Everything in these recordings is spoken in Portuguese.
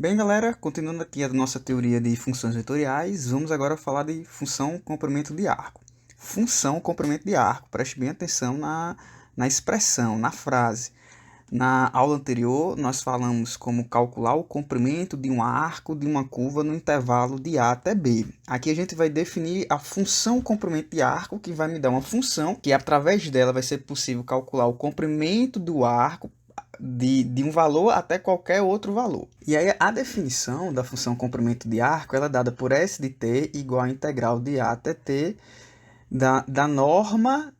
Bem, galera, continuando aqui a nossa teoria de funções vetoriais, vamos agora falar de função comprimento de arco. Função comprimento de arco, preste bem atenção na expressão, na frase. Na aula anterior, nós falamos como calcular o comprimento de um arco de uma curva no intervalo de A até B. Aqui a gente vai definir a função comprimento de arco, que vai me dar uma função, que através dela vai ser possível calcular o comprimento do arco de um valor até qualquer outro valor. E aí a definição da função comprimento de arco ela é dada por S de t igual à integral de A até t da norma,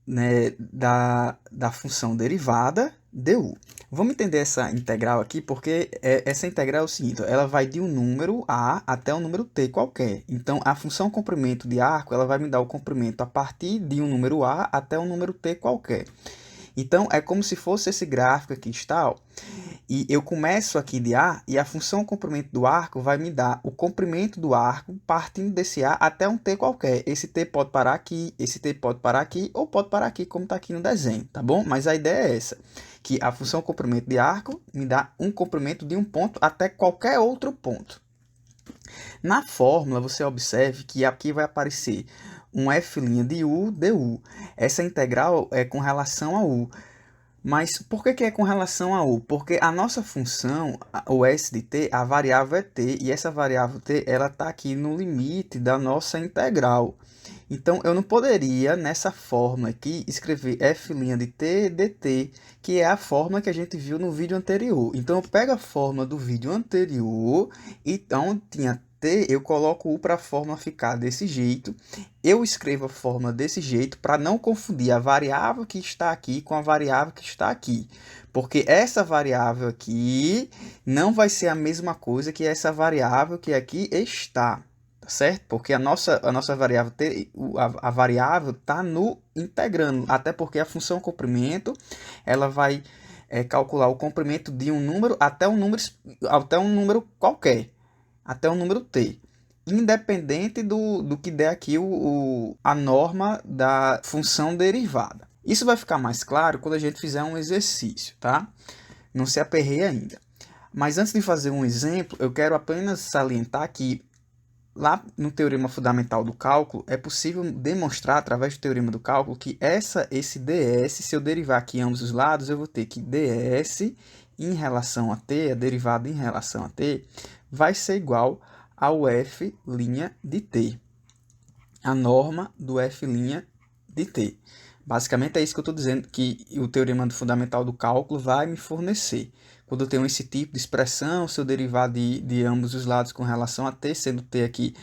né, da função derivada du. Vamos entender essa integral aqui, porque essa integral é o seguinte, ela vai de um número a até um número t qualquer. Então, a função comprimento de arco ela vai me dar o comprimento a partir de um número a até um número t qualquer. Então, é como se fosse esse gráfico aqui está, ó, e eu começo aqui de A, e a função comprimento do arco vai me dar o comprimento do arco partindo desse A até um T qualquer. Esse T pode parar aqui, esse T pode parar aqui, ou pode parar aqui, como está aqui no desenho, tá bom? Mas a ideia é essa, que a função comprimento de arco me dá um comprimento de um ponto até qualquer outro ponto. Na fórmula, você observe que aqui vai aparecer um f' de u du. Essa integral é com relação a u. Mas por que é com relação a u? Porque a nossa função, o s de t, a variável é t, e essa variável t ela está aqui no limite da nossa integral. Então, eu não poderia, nessa fórmula aqui, escrever f' de t dt, que é a fórmula que a gente viu no vídeo anterior. Então, eu pego a fórmula do vídeo anterior, então tinha t, eu coloco u para a fórmula ficar desse jeito. Eu escrevo a fórmula desse jeito para não confundir a variável que está aqui com a variável que está aqui. Porque essa variável aqui não vai ser a mesma coisa que essa variável que aqui está. Certo? Porque a nossa variável, a variável está no integrando, até porque a função comprimento ela vai calcular o comprimento de um número até um número qualquer, até um número t, independente do que der aqui a norma da função derivada. Isso vai ficar mais claro quando a gente fizer um exercício, tá? Não se aperreie ainda. Mas antes de fazer um exemplo, eu quero apenas salientar que lá no Teorema Fundamental do Cálculo, é possível demonstrar, através do Teorema do Cálculo, que esse ds, se eu derivar aqui ambos os lados, eu vou ter que ds em relação a t, a derivada em relação a t, vai ser igual ao f' de t, a norma do f' de t. Basicamente é isso que eu estou dizendo, que o Teorema Fundamental do Cálculo vai me fornecer. Quando eu tenho esse tipo de expressão, se eu derivar de ambos os lados com relação a t, sendo t aqui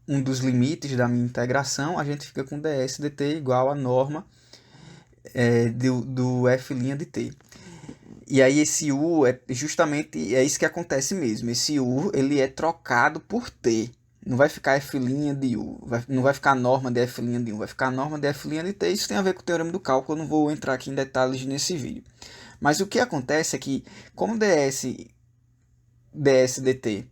um dos limites da minha integração, a gente fica com ds dt igual à norma do f' de t. E aí esse u é justamente isso que acontece mesmo. Esse u ele é trocado por t. Não vai ficar f' de u, não vai ficar a norma de f' de u, vai ficar a norma de f' de t. Isso tem a ver com o teorema do cálculo, eu não vou entrar aqui em detalhes nesse vídeo. Mas o que acontece é que, como ds dt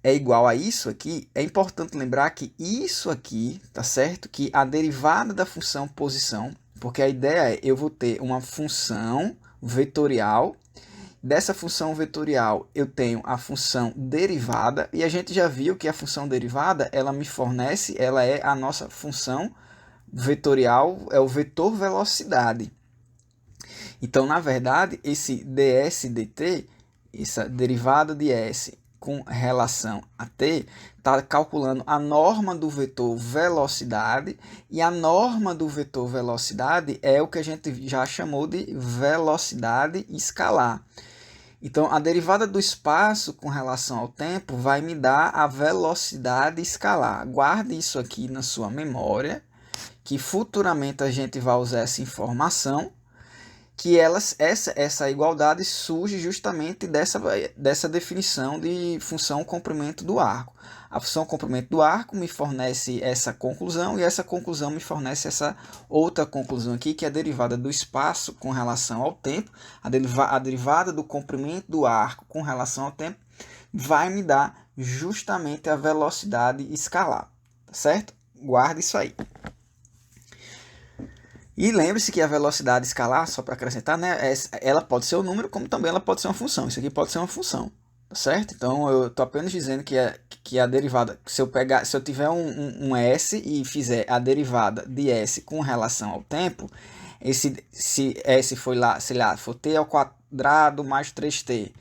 é igual a isso aqui, é importante lembrar que isso aqui, tá certo? Que a derivada da função posição, porque a ideia é eu vou ter uma função vetorial. Dessa função vetorial eu tenho a função derivada, e a gente já viu que a função derivada ela me fornece, ela é a nossa função vetorial, é o vetor velocidade. Então, na verdade, esse ds dt, essa derivada de s com relação a t, está calculando a norma do vetor velocidade, e a norma do vetor velocidade é o que a gente já chamou de velocidade escalar. Então, a derivada do espaço com relação ao tempo vai me dar a velocidade escalar. Guarde isso aqui na sua memória, que futuramente a gente vai usar essa informação, que essa igualdade surge justamente dessa definição de função comprimento do arco. A função comprimento do arco me fornece essa conclusão, e essa conclusão me fornece essa outra conclusão aqui, que é a derivada do espaço com relação ao tempo. A derivada do comprimento do arco com relação ao tempo vai me dar justamente a velocidade escalar, certo? Guarde isso aí. E lembre-se que a velocidade escalar, só para acrescentar, né, ela pode ser um número, como também ela pode ser uma função. Isso aqui pode ser uma função. certo? Então eu estou apenas dizendo que a derivada, se eu tiver um s e fizer a derivada de s com relação ao tempo, se s foi lá, sei lá, for t ao quadrado mais 3t,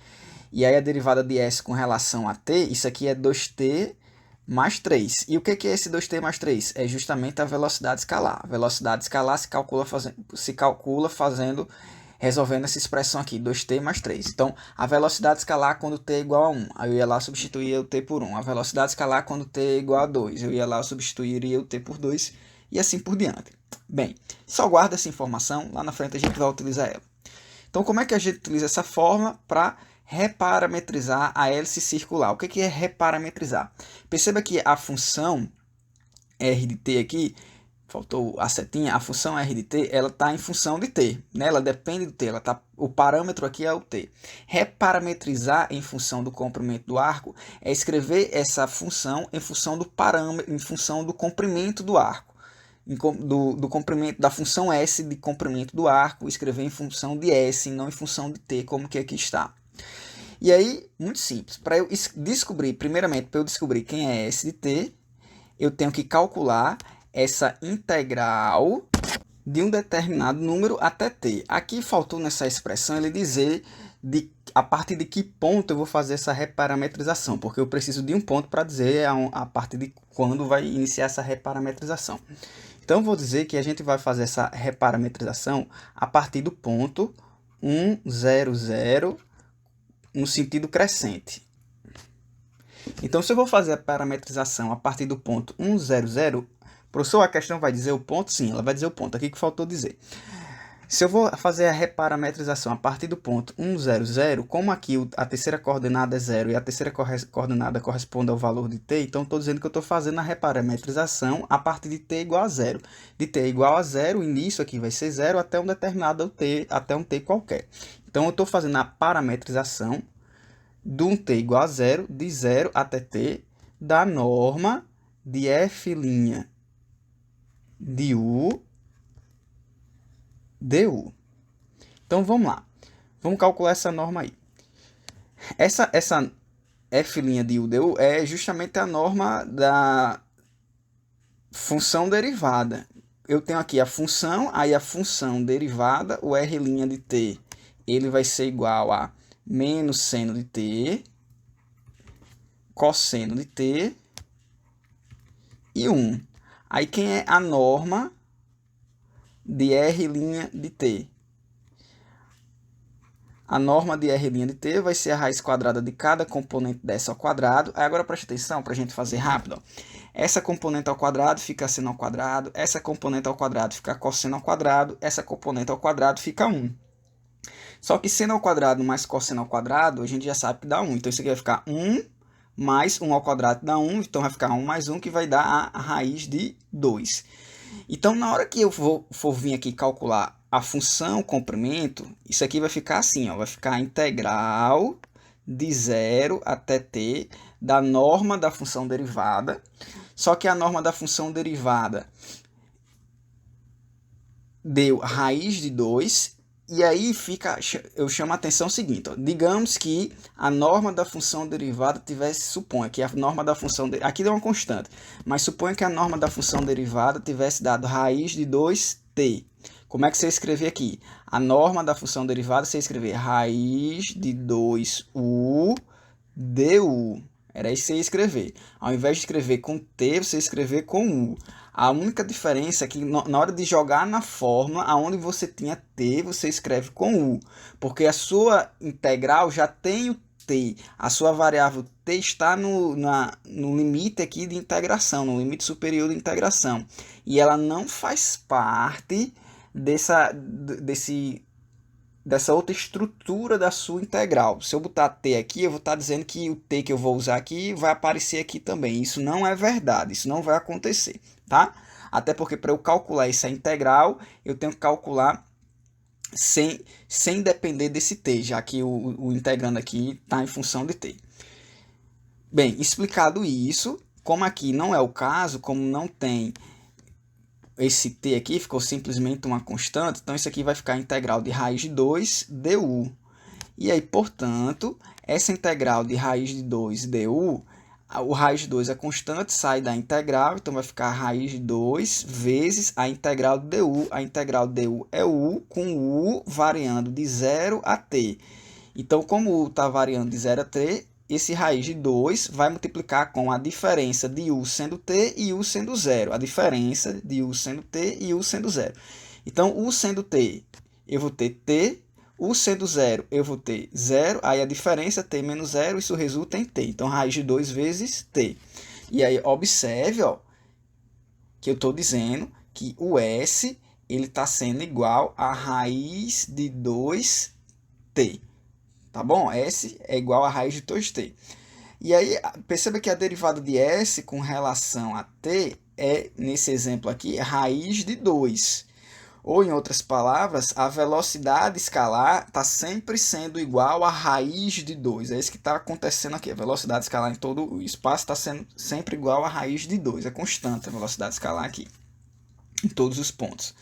e aí a derivada de s com relação a t, isso aqui é 2t mais 3. E o que é esse 2t mais 3? É justamente a velocidade escalar. A velocidade escalar se calcula resolvendo essa expressão aqui, 2t mais 3. Então, a velocidade escalar quando t é igual a 1. Aí eu ia lá substituir o t por 1. A velocidade escalar quando t é igual a 2. Eu ia lá substituiria o t por 2 e assim por diante. Bem, só guarda essa informação, lá na frente a gente vai utilizar ela. Então, como é que a gente utiliza essa fórmula para reparametrizar a hélice circular? O que é reparametrizar? Perceba que a função r de t aqui, faltou a setinha, a função r de t, ela está em função de t, né? Ela depende do t, o parâmetro aqui é o t. Reparametrizar em função do comprimento do arco é escrever essa função em função do parâmetro, em função do comprimento do arco. Do comprimento da função s de comprimento do arco, escrever em função de s, não em função de t, como que aqui está. E aí, muito simples, para eu descobrir, primeiramente, para eu descobrir quem é s de t, eu tenho que calcular essa integral de um determinado número até t. Aqui faltou nessa expressão ele dizer a partir de que ponto eu vou fazer essa reparametrização, porque eu preciso de um ponto para dizer a partir de quando vai iniciar essa reparametrização. Então, eu vou dizer que a gente vai fazer essa reparametrização a partir do ponto 1, 0, 0, no sentido crescente. Então, se eu vou fazer a parametrização a partir do ponto 1, 0, 0, professor, a questão vai dizer o ponto? Sim, ela vai dizer o ponto. Aqui que faltou dizer. Se eu vou fazer a reparametrização a partir do ponto 1, 0, 0, como aqui a terceira coordenada é 0 e a terceira coordenada corresponde ao valor de t, então estou dizendo que eu estou fazendo a reparametrização a partir de t igual a 0. De t igual a 0, o início aqui vai ser 0 até um determinado t, até um t qualquer. Então, eu estou fazendo a parametrização de um t igual a 0, de 0 até t, da norma de f' de u du. Então, vamos lá. Vamos calcular essa norma aí. Essa f' de u du é justamente a norma da função derivada. Eu tenho aqui a função, aí a função derivada, o r' de t, ele vai ser igual a menos seno de t, cosseno de t e 1. Aí, quem é a norma de r' de t? A norma de r' de t vai ser a raiz quadrada de cada componente dessa ao quadrado. Aí agora preste atenção para a gente fazer rápido. Essa componente ao quadrado fica seno ao quadrado, essa componente ao quadrado fica cosseno ao quadrado, essa componente ao quadrado fica 1. Só que seno ao quadrado mais cosseno ao quadrado, a gente já sabe que dá 1. Então isso aqui vai ficar 1 mais 1 ao quadrado dá 1, então vai ficar 1 mais 1, que vai dar a raiz de 2. Então, na hora que eu for vir aqui calcular a função comprimento, isso aqui vai ficar assim, ó, vai ficar a integral de 0 até t da norma da função derivada, só que a norma da função derivada deu raiz de 2, e aí eu chamo a atenção seguinte, ó, digamos que a norma da função derivada suponha que a norma da função, aqui deu uma constante, mas suponha que a norma da função derivada tivesse dado raiz de 2t. Como é que você escreve aqui? A norma da função derivada, você escrever raiz de 2u du. Era isso que você ia escrever. Ao invés de escrever com t, você escrever com u. A única diferença é que na hora de jogar na fórmula, aonde você tinha t, você escreve com u. Porque a sua integral já tem o t. A sua variável t está no limite aqui de integração, no limite superior de integração. E ela não faz parte dessa outra estrutura da sua integral. Se eu botar t aqui, eu vou estar dizendo que o t que eu vou usar aqui vai aparecer aqui também. Isso não é verdade, isso não vai acontecer, tá? Até porque para eu calcular essa integral, eu tenho que calcular sem depender desse t, já que o integrando aqui está em função de t. Bem, explicado isso, como aqui não é o caso, como não tem esse t aqui, ficou simplesmente uma constante, então isso aqui vai ficar a integral de raiz de 2 du. E aí, portanto, essa integral de raiz de 2 du, o raiz de 2 é constante, sai da integral, então vai ficar a raiz de 2 vezes a integral de du. A integral de du é u, com u variando de 0 a t. Então, como u está variando de 0 a t, esse raiz de 2 vai multiplicar com a diferença de u sendo t e u sendo 0. A diferença de u sendo t e u sendo 0. Então, u sendo t, eu vou ter t. U sendo 0, eu vou ter 0. Aí a diferença, t menos 0, isso resulta em t. Então, raiz de 2 vezes t. E aí, observe, ó, que eu estou dizendo que o s está sendo igual a raiz de 2t. Tá bom? S é igual a raiz de 2t. E aí, perceba que a derivada de s com relação a t é, nesse exemplo aqui, raiz de 2. Ou, em outras palavras, a velocidade escalar está sempre sendo igual a raiz de 2. É isso que está acontecendo aqui. A velocidade escalar em todo o espaço está sendo sempre igual a raiz de 2. É constante a velocidade escalar aqui, em todos os pontos.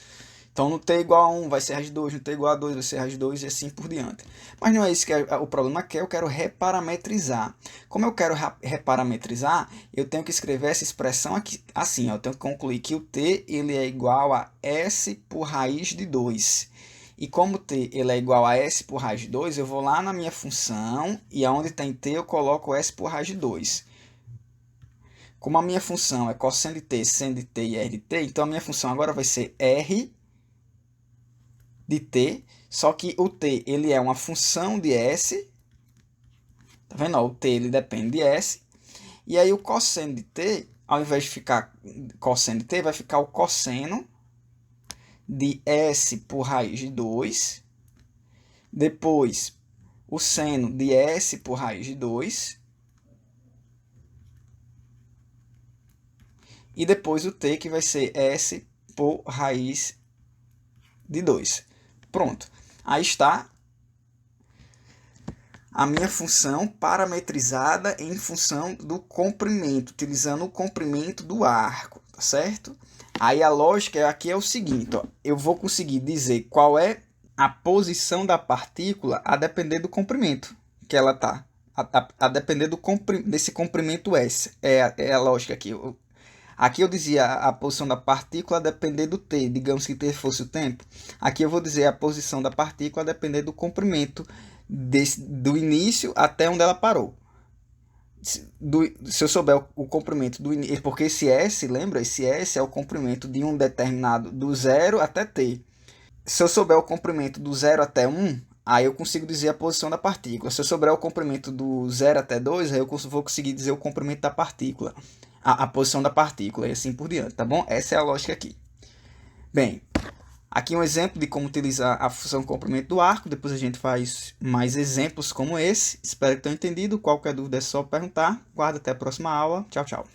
Então, no t igual a 1 vai ser raiz de 2, no t igual a 2 vai ser raiz de 2 e assim por diante. Mas não é isso que é o problema aqui, eu quero reparametrizar. Como eu quero reparametrizar, eu tenho que escrever essa expressão aqui assim, ó, eu tenho que concluir que o t ele é igual a s por raiz de 2. E como t ele é igual a s por raiz de 2, eu vou lá na minha função e aonde tem t eu coloco s por raiz de 2. Como a minha função é cosseno de t, seno de t e r de t, então a minha função agora vai ser r de t, só que o t ele é uma função de s, tá vendo? O t ele depende de s, e aí o cosseno de t, ao invés de ficar cosseno de t, vai ficar o cosseno de s por raiz de 2, depois o seno de s por raiz de 2, e depois o t que vai ser s por raiz de 2. Pronto. Aí está a minha função parametrizada em função do comprimento, utilizando o comprimento do arco, tá certo? Aí a lógica aqui é o seguinte, ó, eu vou conseguir dizer qual é a posição da partícula a depender do comprimento que ela está, a depender desse comprimento S. É a lógica aqui. Aqui eu dizia a posição da partícula a depender do t, digamos que t fosse o tempo. Aqui eu vou dizer a posição da partícula a depender do comprimento do início até onde ela parou. Se eu souber o comprimento do início, porque esse S, lembra? Esse S é o comprimento de um determinado, do 0 até t. Se eu souber o comprimento do 0 até 1, aí eu consigo dizer a posição da partícula. Se eu souber o comprimento do 0 até 2, aí eu vou conseguir dizer o comprimento da partícula. A posição da partícula e assim por diante, tá bom? Essa é a lógica aqui. Bem, aqui um exemplo de como utilizar a função comprimento do arco. Depois a gente faz mais exemplos como esse. Espero que tenham entendido. Qualquer dúvida é só perguntar. Guarda até a próxima aula. Tchau, tchau.